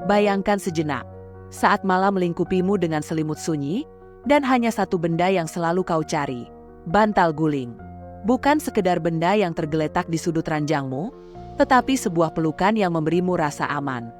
Bayangkan sejenak, saat malam melingkupimu dengan selimut sunyi, dan hanya satu benda yang selalu kau cari, bantal guling. Bukan sekedar benda yang tergeletak di sudut ranjangmu, tetapi sebuah pelukan yang memberimu rasa aman.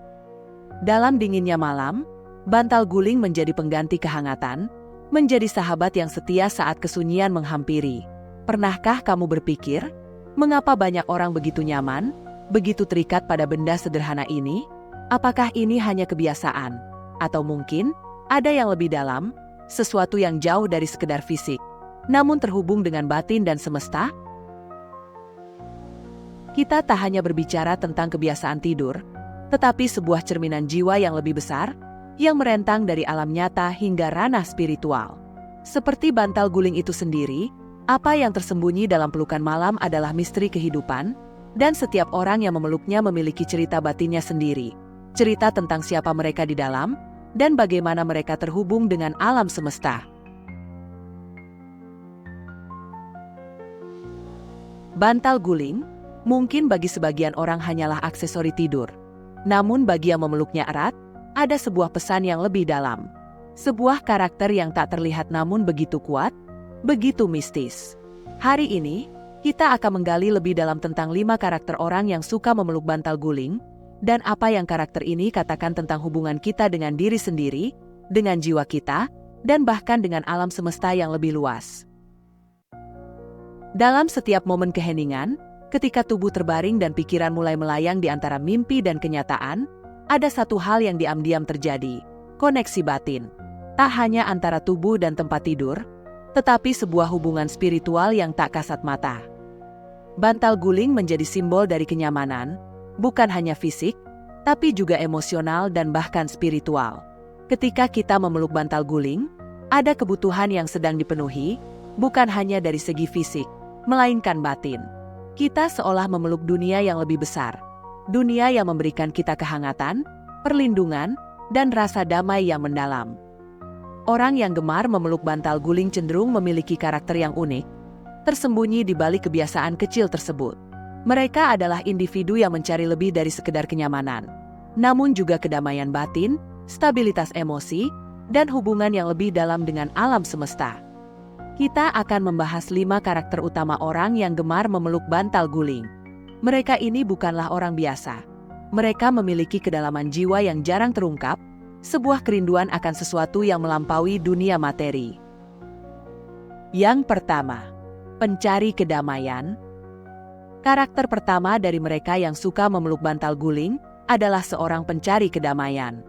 Dalam dinginnya malam, bantal guling menjadi pengganti kehangatan, menjadi sahabat yang setia saat kesunyian menghampiri. Pernahkah kamu berpikir, mengapa banyak orang begitu nyaman, begitu terikat pada benda sederhana ini? Apakah ini hanya kebiasaan? Atau mungkin, ada yang lebih dalam, sesuatu yang jauh dari sekedar fisik, namun terhubung dengan batin dan semesta? Kita tak hanya berbicara tentang kebiasaan tidur, tetapi sebuah cerminan jiwa yang lebih besar, yang merentang dari alam nyata hingga ranah spiritual. Seperti bantal guling itu sendiri, apa yang tersembunyi dalam pelukan malam adalah misteri kehidupan, dan setiap orang yang memeluknya memiliki cerita batinnya sendiri. Cerita tentang siapa mereka di dalam, dan bagaimana mereka terhubung dengan alam semesta. Bantal guling, mungkin bagi sebagian orang hanyalah aksesori tidur. Namun bagi yang memeluknya erat, ada sebuah pesan yang lebih dalam. Sebuah karakter yang tak terlihat namun begitu kuat, begitu mistis. Hari ini, kita akan menggali lebih dalam tentang 5 karakter orang yang suka memeluk bantal guling, dan apa yang karakter ini katakan tentang hubungan kita dengan diri sendiri, dengan jiwa kita, dan bahkan dengan alam semesta yang lebih luas. Dalam setiap momen keheningan, ketika tubuh terbaring dan pikiran mulai melayang di antara mimpi dan kenyataan, ada satu hal yang diam-diam terjadi, koneksi batin. Tak hanya antara tubuh dan tempat tidur, tetapi sebuah hubungan spiritual yang tak kasat mata. Bantal guling menjadi simbol dari kenyamanan, bukan hanya fisik, tapi juga emosional dan bahkan spiritual. Ketika kita memeluk bantal guling, ada kebutuhan yang sedang dipenuhi, bukan hanya dari segi fisik, melainkan batin. Kita seolah memeluk dunia yang lebih besar, dunia yang memberikan kita kehangatan, perlindungan, dan rasa damai yang mendalam. Orang yang gemar memeluk bantal guling cenderung memiliki karakter yang unik, tersembunyi di balik kebiasaan kecil tersebut. Mereka adalah individu yang mencari lebih dari sekedar kenyamanan, namun juga kedamaian batin, stabilitas emosi, dan hubungan yang lebih dalam dengan alam semesta. Kita akan membahas 5 karakter utama orang yang gemar memeluk bantal guling. Mereka ini bukanlah orang biasa. Mereka memiliki kedalaman jiwa yang jarang terungkap, sebuah kerinduan akan sesuatu yang melampaui dunia materi. Yang pertama, pencari kedamaian. Karakter pertama dari mereka yang suka memeluk bantal guling adalah seorang pencari kedamaian.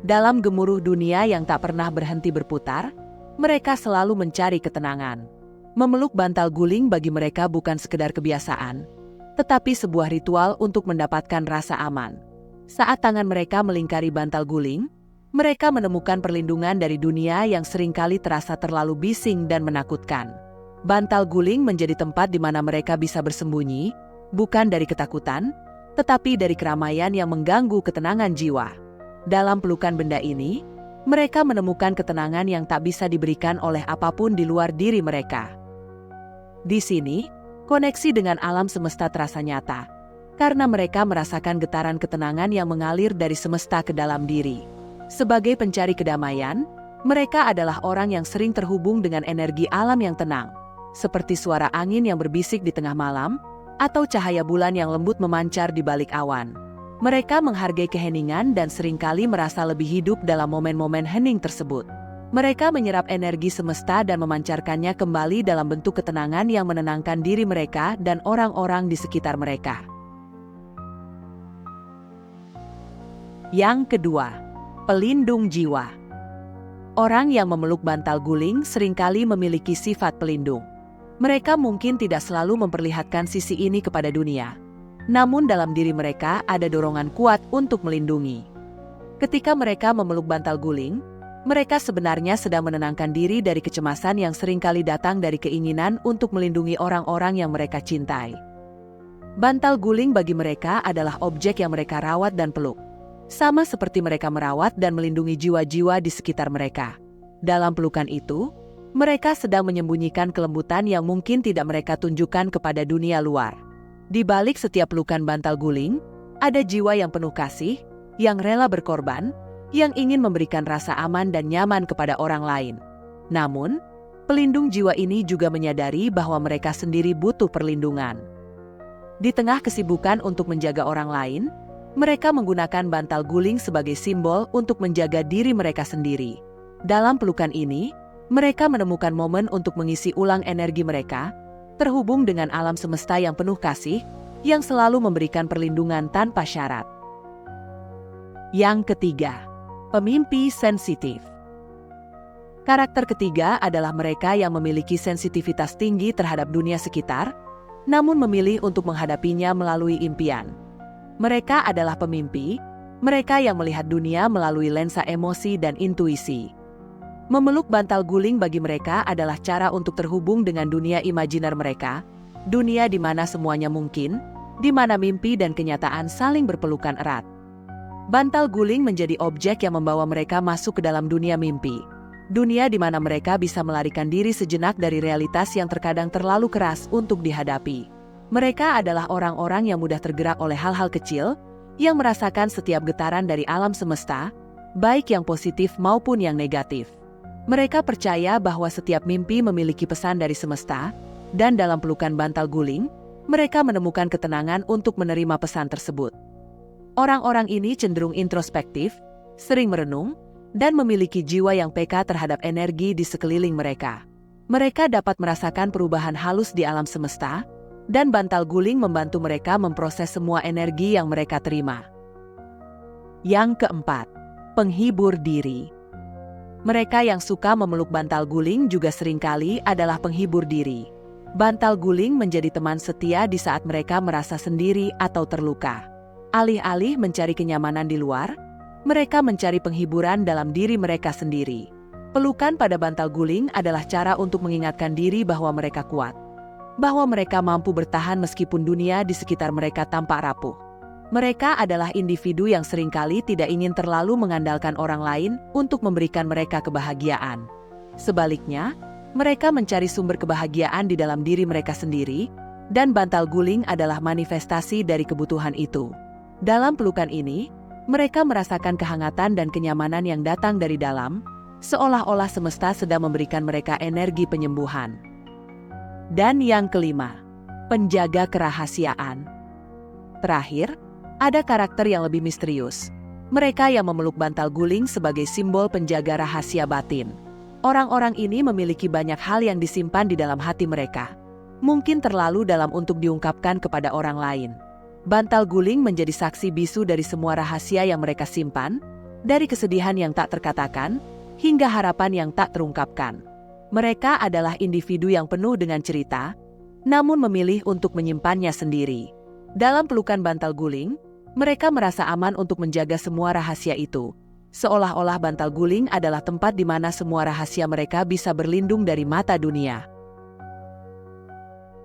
Dalam gemuruh dunia yang tak pernah berhenti berputar, mereka selalu mencari ketenangan. Memeluk bantal guling bagi mereka bukan sekedar kebiasaan, tetapi sebuah ritual untuk mendapatkan rasa aman. Saat tangan mereka melingkari bantal guling, mereka menemukan perlindungan dari dunia yang seringkali terasa terlalu bising dan menakutkan. Bantal guling menjadi tempat di mana mereka bisa bersembunyi, bukan dari ketakutan, tetapi dari keramaian yang mengganggu ketenangan jiwa. Dalam pelukan benda ini, mereka menemukan ketenangan yang tak bisa diberikan oleh apapun di luar diri mereka. Di sini, koneksi dengan alam semesta terasa nyata, karena mereka merasakan getaran ketenangan yang mengalir dari semesta ke dalam diri. Sebagai pencari kedamaian, mereka adalah orang yang sering terhubung dengan energi alam yang tenang, seperti suara angin yang berbisik di tengah malam, atau cahaya bulan yang lembut memancar di balik awan. Mereka menghargai keheningan dan seringkali merasa lebih hidup dalam momen-momen hening tersebut. Mereka menyerap energi semesta dan memancarkannya kembali dalam bentuk ketenangan yang menenangkan diri mereka dan orang-orang di sekitar mereka. Yang kedua, pelindung jiwa. Orang yang memeluk bantal guling seringkali memiliki sifat pelindung. Mereka mungkin tidak selalu memperlihatkan sisi ini kepada dunia. Namun dalam diri mereka ada dorongan kuat untuk melindungi. Ketika mereka memeluk bantal guling, mereka sebenarnya sedang menenangkan diri dari kecemasan yang seringkali datang dari keinginan untuk melindungi orang-orang yang mereka cintai. Bantal guling bagi mereka adalah objek yang mereka rawat dan peluk. Sama seperti mereka merawat dan melindungi jiwa-jiwa di sekitar mereka. Dalam pelukan itu, mereka sedang menyembunyikan kelembutan yang mungkin tidak mereka tunjukkan kepada dunia luar. Di balik setiap pelukan bantal guling, ada jiwa yang penuh kasih, yang rela berkorban, yang ingin memberikan rasa aman dan nyaman kepada orang lain. Namun, pelindung jiwa ini juga menyadari bahwa mereka sendiri butuh perlindungan. Di tengah kesibukan untuk menjaga orang lain, mereka menggunakan bantal guling sebagai simbol untuk menjaga diri mereka sendiri. Dalam pelukan ini, mereka menemukan momen untuk mengisi ulang energi mereka, terhubung dengan alam semesta yang penuh kasih, yang selalu memberikan perlindungan tanpa syarat. Yang ketiga, pemimpi sensitif. Karakter ketiga adalah mereka yang memiliki sensitivitas tinggi terhadap dunia sekitar, namun memilih untuk menghadapinya melalui impian. Mereka adalah pemimpi, mereka yang melihat dunia melalui lensa emosi dan intuisi. Memeluk bantal guling bagi mereka adalah cara untuk terhubung dengan dunia imajiner mereka, dunia di mana semuanya mungkin, di mana mimpi dan kenyataan saling berpelukan erat. Bantal guling menjadi objek yang membawa mereka masuk ke dalam dunia mimpi. Dunia di mana mereka bisa melarikan diri sejenak dari realitas yang terkadang terlalu keras untuk dihadapi. Mereka adalah orang-orang yang mudah tergerak oleh hal-hal kecil, yang merasakan setiap getaran dari alam semesta, baik yang positif maupun yang negatif. Mereka percaya bahwa setiap mimpi memiliki pesan dari semesta, dan dalam pelukan bantal guling, mereka menemukan ketenangan untuk menerima pesan tersebut. Orang-orang ini cenderung introspektif, sering merenung, dan memiliki jiwa yang peka terhadap energi di sekeliling mereka. Mereka dapat merasakan perubahan halus di alam semesta, dan bantal guling membantu mereka memproses semua energi yang mereka terima. Yang keempat, penghibur diri. Mereka yang suka memeluk bantal guling juga seringkali adalah penghibur diri. Bantal guling menjadi teman setia di saat mereka merasa sendiri atau terluka. Alih-alih mencari kenyamanan di luar, mereka mencari penghiburan dalam diri mereka sendiri. Pelukan pada bantal guling adalah cara untuk mengingatkan diri bahwa mereka kuat, bahwa mereka mampu bertahan meskipun dunia di sekitar mereka tampak rapuh. Mereka adalah individu yang seringkali tidak ingin terlalu mengandalkan orang lain untuk memberikan mereka kebahagiaan. Sebaliknya, mereka mencari sumber kebahagiaan di dalam diri mereka sendiri, dan bantal guling adalah manifestasi dari kebutuhan itu. Dalam pelukan ini, mereka merasakan kehangatan dan kenyamanan yang datang dari dalam, seolah-olah semesta sedang memberikan mereka energi penyembuhan. Dan yang kelima, penjaga kerahasiaan. Terakhir, ada karakter yang lebih misterius. Mereka yang memeluk bantal guling sebagai simbol penjaga rahasia batin. Orang-orang ini memiliki banyak hal yang disimpan di dalam hati mereka. Mungkin terlalu dalam untuk diungkapkan kepada orang lain. Bantal guling menjadi saksi bisu dari semua rahasia yang mereka simpan, dari kesedihan yang tak terkatakan, hingga harapan yang tak terungkapkan. Mereka adalah individu yang penuh dengan cerita, namun memilih untuk menyimpannya sendiri. Dalam pelukan bantal guling, mereka merasa aman untuk menjaga semua rahasia itu. Seolah-olah bantal guling adalah tempat di mana semua rahasia mereka bisa berlindung dari mata dunia.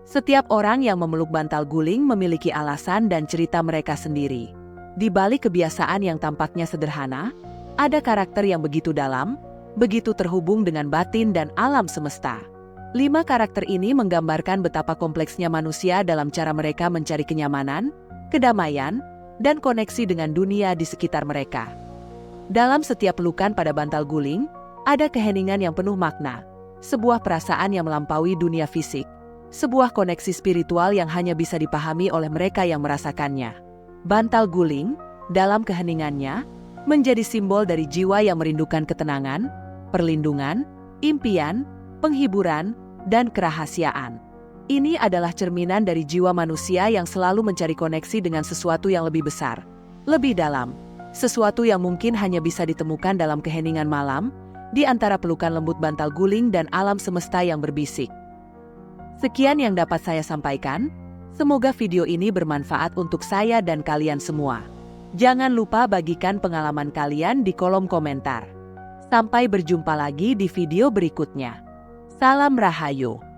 Setiap orang yang memeluk bantal guling memiliki alasan dan cerita mereka sendiri. Di balik kebiasaan yang tampaknya sederhana, ada karakter yang begitu dalam, begitu terhubung dengan batin dan alam semesta. 5 karakter ini menggambarkan betapa kompleksnya manusia dalam cara mereka mencari kenyamanan, kedamaian, dan koneksi dengan dunia di sekitar mereka. Dalam setiap pelukan pada bantal guling, ada keheningan yang penuh makna, sebuah perasaan yang melampaui dunia fisik, sebuah koneksi spiritual yang hanya bisa dipahami oleh mereka yang merasakannya. Bantal guling, dalam keheningannya, menjadi simbol dari jiwa yang merindukan ketenangan, perlindungan, impian, penghiburan, dan kerahasiaan. Ini adalah cerminan dari jiwa manusia yang selalu mencari koneksi dengan sesuatu yang lebih besar, lebih dalam, sesuatu yang mungkin hanya bisa ditemukan dalam keheningan malam, di antara pelukan lembut bantal guling dan alam semesta yang berbisik. Sekian yang dapat saya sampaikan, semoga video ini bermanfaat untuk saya dan kalian semua. Jangan lupa bagikan pengalaman kalian di kolom komentar. Sampai berjumpa lagi di video berikutnya. Salam Rahayu.